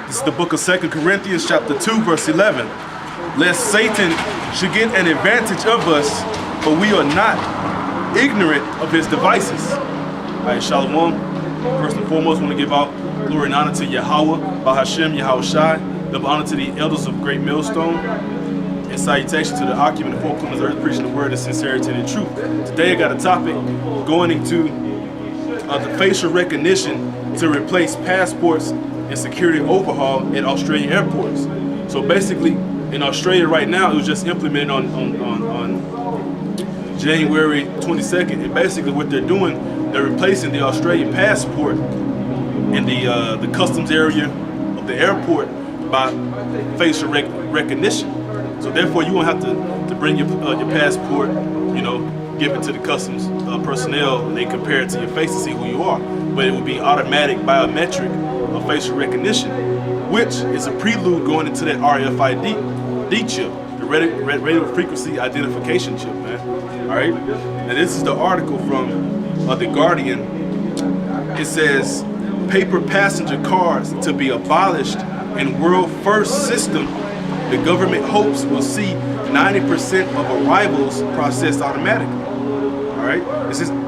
This is the book of 2 Corinthians chapter 2, verse 11. Lest Satan should get an advantage of us, for we are not ignorant of his devices. All right, Shalom. First and foremost, I want to give out glory and honor to Yahweh, Bahashem, Yahweh Shai. Double honor to the elders of Great Millstone. And salutation to the occupant of four corners of earth, preaching the word of sincerity and truth. Today I got a topic going into the facial recognition to replace passports and security overhaul at Australian airports. So basically, in Australia right now, it was just implemented on January 22nd. And basically what they're doing, they're replacing the Australian passport in the customs area of the airport by facial recognition. So therefore, you won't have to bring your passport, give it to the customs personnel, and they compare it to your face to see who you are. But it would be automatic biometric facial recognition, which is a prelude going into that RFID chip, the radio frequency identification chip, man. All right. And this is the article from The Guardian. It says, paper passenger cards to be abolished in world first system. The government hopes will see 90% of arrivals processed automatically. All right.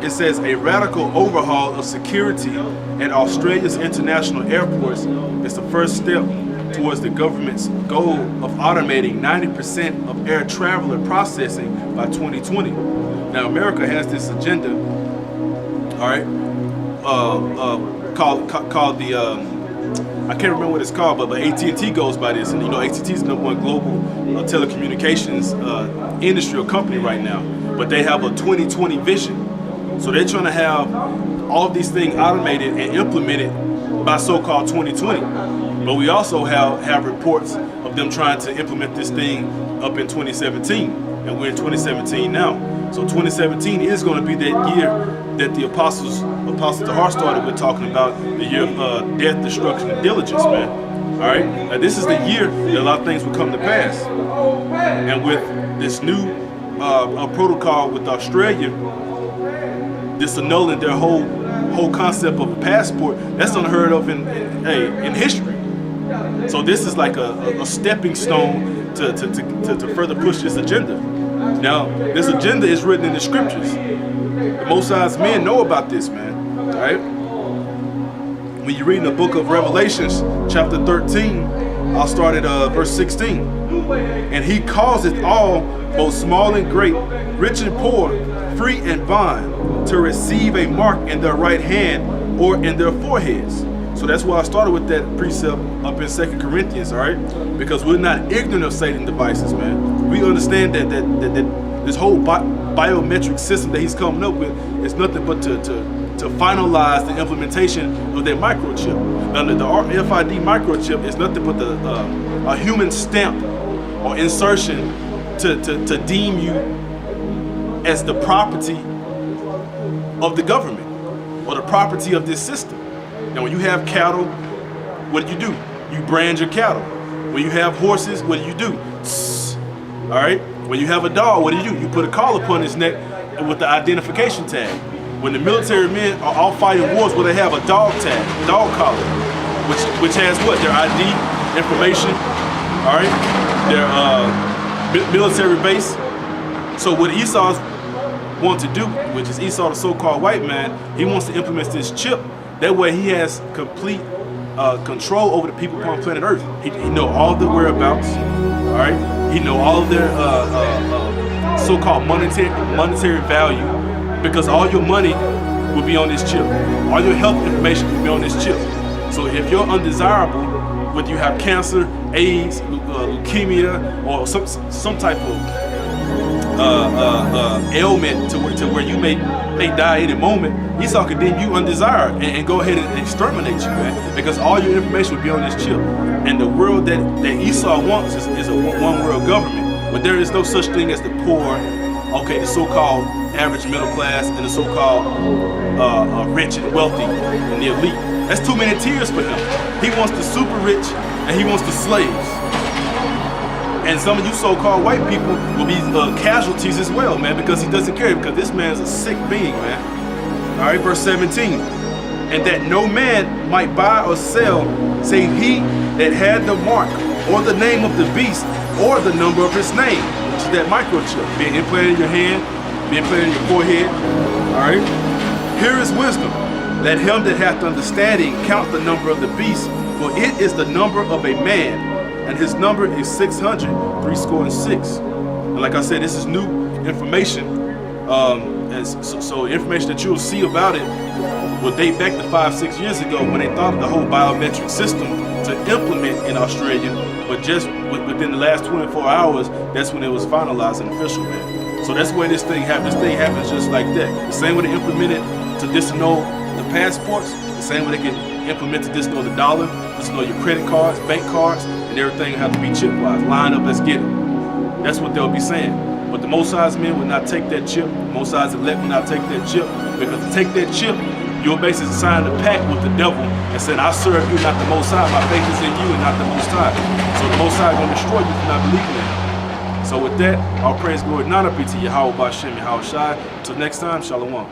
It says a radical overhaul of security at Australia's international airports is the first step towards the government's goal of automating 90% of air traveler processing by 2020. Now, America has this agenda, all right, called the I can't remember what it's called, but AT&T goes by this, and AT&T is the number one global telecommunications industry or company right now. But they have a 2020 vision, so they're trying to have all of these things automated and implemented by so-called 2020. But we also have reports of them trying to implement this thing up in 2017, and we're in 2017 now. So 2017 is going to be that year that the Apostles Tahar started with talking about, the year of death, destruction, and diligence, man. All right? Now this is the year that a lot of things will come to pass. And with this new protocol with Australia, this annulling their whole concept of a passport, that's unheard of in history. So this is like a stepping stone to further push this agenda. Now, this agenda is written in the scriptures. The Most High's men know about this, man. All right? When you read in the book of Revelations, chapter 13, I'll start at verse 16. And he causeth all, both small and great, rich and poor, free and bond, to receive a mark in their right hand or in their foreheads. So that's why I started with that precept up in 2 Corinthians, all right? Because we're not ignorant of Satan's devices, man. We understand that this whole biometric system that he's coming up with is nothing but to finalize the implementation of that microchip. Now, the RFID microchip is nothing but a human stamp or insertion to deem you as the property of the government or the property of this system. Now, when you have cattle, what do? You brand your cattle. When you have horses, what do? All right? When you have a dog, what do? You put a collar upon his neck with the identification tag. When the military men are all fighting wars, where they have a dog tag, dog collar, which has what? Their ID information, all right? Their military base. So what Esau's want to do, which is Esau, the so-called white man, he wants to implement this chip. That way he has complete control over the people upon planet Earth. He know all the whereabouts, all right? He know all of their so-called monetary value, because all your money will be on this chip. All your health information will be on this chip. So if you're undesirable, whether you have cancer, AIDS, leukemia, or some type of ailment to where you may die any moment, Esau could deem you undesired and go ahead and exterminate you, man, because all your information will be on this chip. And the world that Esau wants is a one world government, but there is no such thing as the poor, okay, the so-called average middle class, and the so-called rich and wealthy and the elite. That's too many tiers for him. He wants the super rich and he wants the slaves. And some of you so-called white people will be casualties as well, man, because he doesn't care, because this man's a sick being, man. All right, verse 17. and that no man might buy or sell save he that had the mark or the name of the beast or the number of his name, which is that microchip being implanted in your hand, being implanted in your forehead. All right. Here is wisdom. Let him that hath understanding count the number of the beast, for it is the number of a man, and his number is 600, 66. And like I said, this is new information. So information that you'll see about it will date back to 5-6 years ago when they thought of the whole biometric system to implement in Australia, but just within the last 24 hours, that's when it was finalized and official, man. So that's where this thing happens. This thing happens just like that. The same way they implemented to disannul the passports, the same way they can implement to disannul the dollar, disannul your credit cards, bank cards, and everything have to be chip-wise. Line up, let's get it. That's what they'll be saying. But the Most High's men will not take that chip. The Most High's elect will not take that chip, because to take that chip, you're basically signing a pact with the devil and saying, I serve you, not the Most High. My faith is in you and not the Most High. So the Most High is going to destroy you for not believing in him. So with that, our praise, glory, and honor be to Yahweh Bashem, Yahweh Shai. Until next time, Shalom.